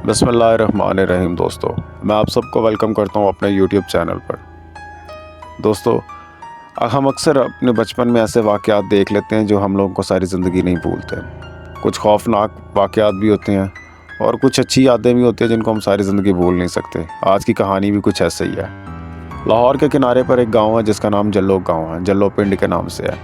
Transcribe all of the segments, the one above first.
بسم اللہ الرحمن الرحیم دوستو، میں آپ سب کو ویلکم کرتا ہوں اپنے یوٹیوب چینل پر۔ دوستو، ہم اکثر اپنے بچپن میں ایسے واقعات دیکھ لیتے ہیں جو ہم لوگوں کو ساری زندگی نہیں بھولتے۔ کچھ خوفناک واقعات بھی ہوتے ہیں اور کچھ اچھی یادیں بھی ہوتی ہیں جن کو ہم ساری زندگی بھول نہیں سکتے۔ آج کی کہانی بھی کچھ ایسے ہی ہے۔ لاہور کے کنارے پر ایک گاؤں ہے جس کا نام جلو گاؤں ہے، جلو پنڈ کے نام سے ہے۔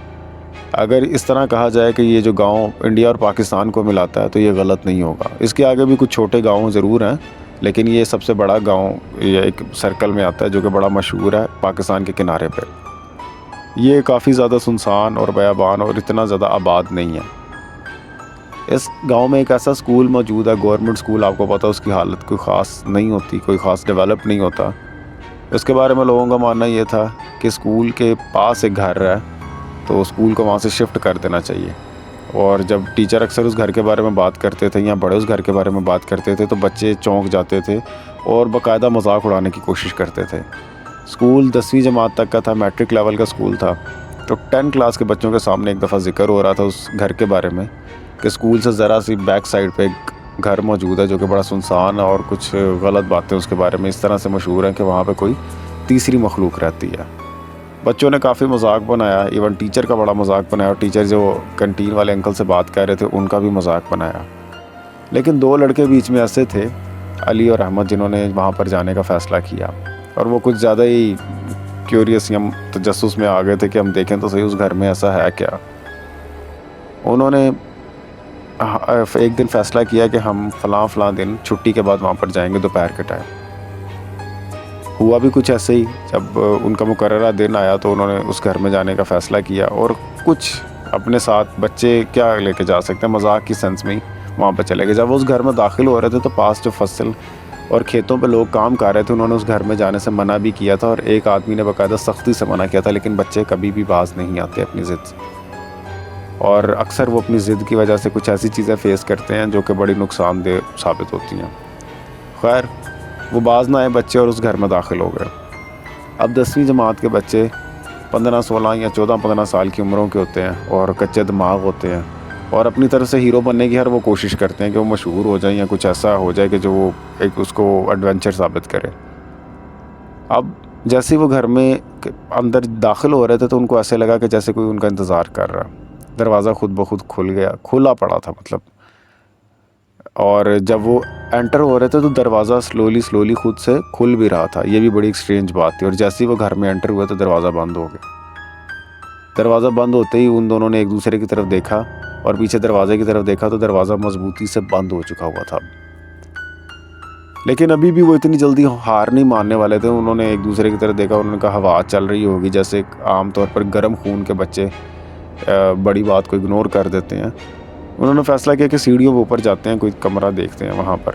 اگر اس طرح کہا جائے کہ یہ جو گاؤں انڈیا اور پاکستان کو ملاتا ہے تو یہ غلط نہیں ہوگا۔ اس کے آگے بھی کچھ چھوٹے گاؤں ضرور ہیں، لیکن یہ سب سے بڑا گاؤں یہ ایک سرکل میں آتا ہے جو کہ بڑا مشہور ہے پاکستان کے کنارے پہ۔ یہ کافی زیادہ سنسان اور بیابان اور اتنا زیادہ آباد نہیں ہے۔ اس گاؤں میں ایک ایسا سکول موجود ہے، گورنمنٹ سکول، آپ کو پتہ اس کی حالت کوئی خاص نہیں ہوتی، کوئی خاص ڈیولپ نہیں ہوتا۔ اس کے بارے میں لوگوں کا ماننا یہ تھا کہ سکول کے پاس ایک گھر ہے تو اسکول کو وہاں سے شفٹ کر دینا چاہیے، اور جب ٹیچر اکثر اس گھر کے بارے میں بات کرتے تھے یا بڑے اس گھر کے بارے میں بات کرتے تھے تو بچے چونک جاتے تھے اور باقاعدہ مذاق اڑانے کی کوشش کرتے تھے۔ اسکول 10ویں جماعت تک کا تھا، میٹرک لیول کا اسکول تھا، تو 10 کلاس کے بچوں کے سامنے ایک دفعہ ذکر ہو رہا تھا اس گھر کے بارے میں کہ اسکول سے ذرا سی بیک سائڈ پہ ایک گھر موجود ہے جو کہ بڑا سنسان ہے اور کچھ غلط باتیں اس کے بارے میں اس طرح سے مشہور ہیں کہ وہاں پہ کوئی تیسری مخلوق رہتی ہے۔ بچوں نے کافی مذاق بنایا، ایون ٹیچر کا بڑا مذاق بنایا، اور ٹیچر جو کنٹین والے انکل سے بات کر رہے تھے ان کا بھی مذاق بنایا۔ لیکن دو لڑکے بیچ میں ایسے تھے، علی اور احمد، جنہوں نے وہاں پر جانے کا فیصلہ کیا، اور وہ کچھ زیادہ ہی کیوریس یا تجسس میں آ گئے تھے کہ ہم دیکھیں تو صحیح اس گھر میں ایسا ہے کیا۔ انہوں نے ایک دن فیصلہ کیا کہ ہم فلاں دن چھٹی کے بعد وہاں پر جائیں گے دوپہر کے ٹائم۔ ہوا بھی کچھ ایسے ہی، جب ان کا مقررہ دن آیا تو انہوں نے اس گھر میں جانے کا فیصلہ کیا، اور کچھ اپنے ساتھ بچے کیا لے کے جا سکتے ہیں، مذاق کی سینس میں ہی وہاں پہ چلے گئے۔ جب وہ اس گھر میں داخل ہو رہے تھے تو پاس جو فصل اور کھیتوں پہ لوگ کام کر رہے تھے انہوں نے اس گھر میں جانے سے منع بھی کیا تھا، اور ایک آدمی نے باقاعدہ سختی سے منع کیا تھا، لیکن بچے کبھی بھی باز نہیں آتے اپنی ضد سے، اور اکثر وہ اپنی ضد کی وجہ سے کچھ ایسی چیزیں فیس کرتے ہیں جو کہ بڑی نقصان دہ ثابت ہوتی ہیں۔ خیر، وہ باز نہ آئے بچے اور اس گھر میں داخل ہو گئے۔ اب 10ویں جماعت کے بچے 15، 16 یا 14، 15 سال کی عمروں کے ہوتے ہیں اور کچے دماغ ہوتے ہیں، اور اپنی طرف سے ہیرو بننے کی ہر وہ کوشش کرتے ہیں کہ وہ مشہور ہو جائیں یا کچھ ایسا ہو جائے کہ جو وہ ایک اس کو ایڈونچر ثابت کرے۔ اب جیسے ہی وہ گھر میں اندر داخل ہو رہے تھے تو ان کو ایسے لگا کہ جیسے کوئی ان کا انتظار کر رہا ہے۔ دروازہ خود بخود کھل گیا، کھلا پڑا تھا مطلب، اور جب وہ انٹر ہو رہے تھے تو دروازہ سلولی خود سے کھل بھی رہا تھا۔ یہ بھی بڑی اسٹرینج بات تھی، اور جیسے ہی وہ گھر میں انٹر ہوئے تو دروازہ بند ہو گیا۔ دروازہ بند ہوتے ہی ان دونوں نے ایک دوسرے کی طرف دیکھا اور پیچھے دروازے کی طرف دیکھا تو دروازہ مضبوطی سے بند ہو چکا ہوا تھا، لیکن ابھی بھی وہ اتنی جلدی ہار نہیں ماننے والے تھے۔ انہوں نے ایک دوسرے کی طرف دیکھا، انہوں نے کہا ہوا چل رہی ہوگی، جیسے عام طور پر گرم خون کے بچے بڑی بات کو اگنور کر دیتے ہیں۔ انہوں نے فیصلہ کیا کہ سیڑھیوں کے اوپر جاتے ہیں، کوئی کمرہ دیکھتے ہیں وہاں پر۔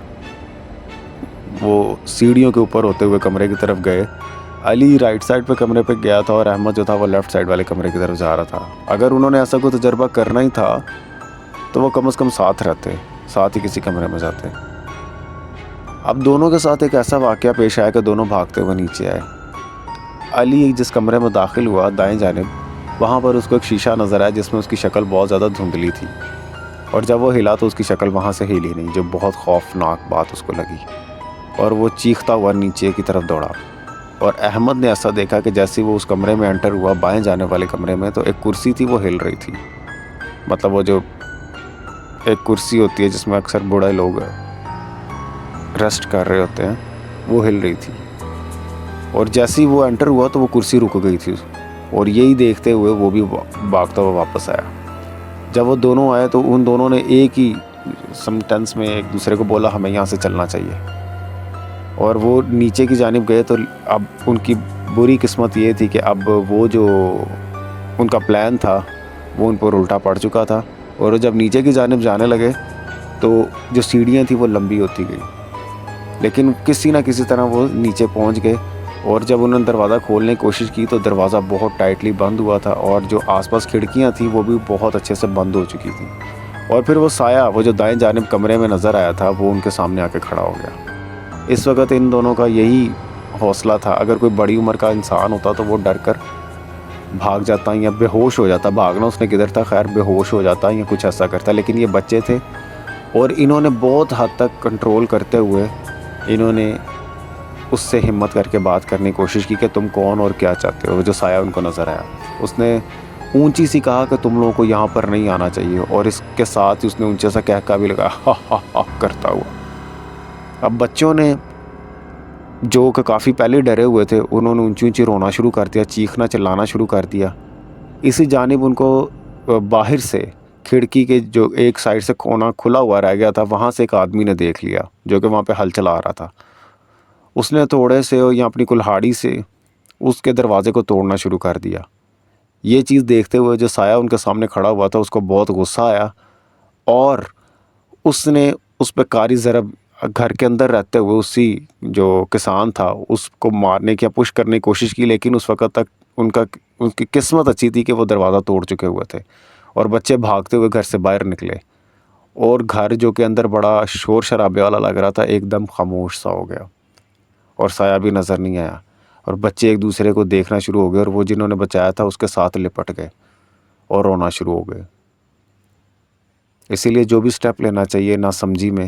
وہ سیڑھیوں کے اوپر ہوتے ہوئے کمرے کی طرف گئے۔ علی رائٹ سائڈ پہ کمرے پہ گیا تھا اور احمد جو تھا وہ لیفٹ سائڈ والے کمرے کی طرف جا رہا تھا۔ اگر انہوں نے ایسا کوئی تجربہ کرنا ہی تھا تو وہ کم از کم ساتھ رہتے، ساتھ ہی کسی کمرے میں جاتے۔ اب دونوں کے ساتھ ایک ایسا واقعہ پیش آیا کہ دونوں بھاگتے ہوئے نیچے آئے۔ علی جس کمرے میں داخل ہوا دائیں جانب، وہاں پر اس کو ایک شیشہ نظر آیا جس میں اس کی شکل بہت زیادہ دھندلی تھی، اور جب وہ ہلا تو اس کی شکل وہاں سے ہلی نہیں، جو بہت خوفناک بات اس کو لگی، اور وہ چیختا ہوا نیچے کی طرف دوڑا۔ اور احمد نے ایسا دیکھا کہ جیسے وہ اس کمرے میں انٹر ہوا بائیں جانے والے کمرے میں تو ایک کرسی تھی وہ ہل رہی تھی، مطلب وہ جو ایک کرسی ہوتی ہے جس میں اکثر بوڑھے لوگ ریسٹ کر رہے ہوتے ہیں، وہ ہل رہی تھی، اور جیسے ہی وہ انٹر ہوا تو وہ کرسی رک گئی تھی، اور یہی دیکھتے ہوئے وہ بھی بھاگتا ہوا واپس آیا۔ جب وہ دونوں آئے تو ان دونوں نے ایک ہی سمٹنس میں ایک دوسرے کو بولا ہمیں یہاں سے چلنا چاہیے، اور وہ نیچے کی جانب گئے۔ تو اب ان کی بری قسمت یہ تھی کہ اب وہ جو ان کا پلان تھا وہ ان پر الٹا پڑ چکا تھا، اور جب نیچے کی جانب جانے لگے تو جو سیڑھیاں تھیں وہ لمبی ہوتی گئی، لیکن کسی نہ کسی طرح وہ نیچے پہنچ گئے، اور جب انہوں نے دروازہ کھولنے کی کوشش کی تو دروازہ بہت ٹائٹلی بند ہوا تھا، اور جو آس پاس کھڑکیاں تھیں وہ بھی بہت اچھے سے بند ہو چکی تھیں، اور پھر وہ سایہ وہ جو دائیں جانب کمرے میں نظر آیا تھا وہ ان کے سامنے آ کے کھڑا ہو گیا۔ اس وقت ان دونوں کا یہی حوصلہ تھا، اگر کوئی بڑی عمر کا انسان ہوتا تو وہ ڈر کر بھاگ جاتا یا بے ہوش ہو جاتا، بھاگنا اس نے کدھر تھا، خیر بے ہوش ہو جاتا یا کچھ ایسا کرتا، لیکن یہ بچے تھے اور انہوں نے بہت حد تک کنٹرول کرتے ہوئے انہوں نے اس سے ہمت کر کے بات کرنے کی کوشش کی کہ تم کون اور کیا چاہتے ہو. جو سایہ ان کو نظر آیا, اس نے اونچی سی کہا کہ تم لوگوں کو یہاں پر نہیں آنا چاہیے, اور اس کے ساتھ اس نے اونچا سا کہکا بھی لگایا ہا ہا ہا کرتا ہوا. اب بچوں نے جو کہ کافی پہلے ڈرے ہوئے تھے, انہوں نے اونچی اونچی رونا شروع کر دیا, چیخنا چلانا شروع کر دیا. اسی جانب ان کو باہر سے کھڑکی کے جو ایک سائڈ سے کونا کھلا ہوا رہ گیا تھا, وہاں سے ایک آدمی نے دیکھ لیا جو کہ وہاں پہ ہل چلا رہا تھا. اس نے تھوڑے سے یا اپنی کلہاڑی سے اس کے دروازے کو توڑنا شروع کر دیا. یہ چیز دیکھتے ہوئے جو سایہ ان کے سامنے کھڑا ہوا تھا, اس کو بہت غصہ آیا, اور اس نے اس پہ کاری ضرب گھر کے اندر رہتے ہوئے اسی جو کسان تھا اس کو مارنے کی یا پش کرنے کی کوشش کی. لیکن اس وقت تک ان کی قسمت اچھی تھی کہ وہ دروازہ توڑ چکے ہوئے تھے, اور بچے بھاگتے ہوئے گھر سے باہر نکلے, اور گھر جو کہ اندر بڑا شور شرابے والا لگ رہا تھا ایک دم خاموش سا ہو گیا, اور سایہ بھی نظر نہیں آیا. اور بچے ایک دوسرے کو دیکھنا شروع ہو گئے, اور وہ جنہوں نے بچایا تھا اس کے ساتھ لپٹ گئے اور رونا شروع ہو گئے. اسی لیے جو بھی سٹیپ لینا چاہیے نا سمجھی میں,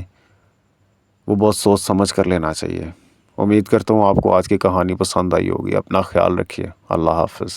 وہ بہت سوچ سمجھ کر لینا چاہیے. امید کرتا ہوں آپ کو آج کی کہانی پسند آئی ہوگی. اپنا خیال رکھیے. اللہ حافظ.